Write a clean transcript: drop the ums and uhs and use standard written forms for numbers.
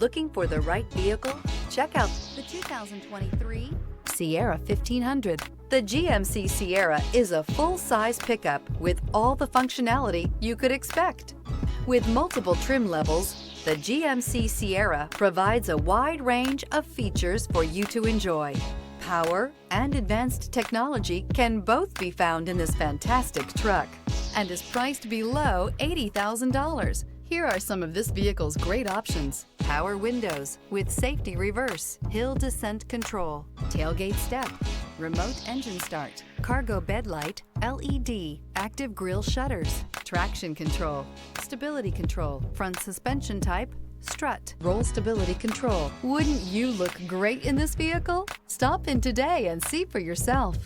Looking for the right vehicle? Check out the 2023 Sierra 1500. The GMC Sierra is a full-size pickup with all the functionality you could expect. With multiple trim levels, the GMC Sierra provides a wide range of features for you to enjoy. Power and advanced technology can both be found in this fantastic truck and is priced below $80,000. Here are some of this vehicle's great options: power windows with safety reverse, hill descent control, tailgate step, remote engine start, cargo bed light, LED, active grille shutters, traction control, stability control, front suspension type, strut, roll stability control. Wouldn't you look great in this vehicle? Stop in today and see for yourself.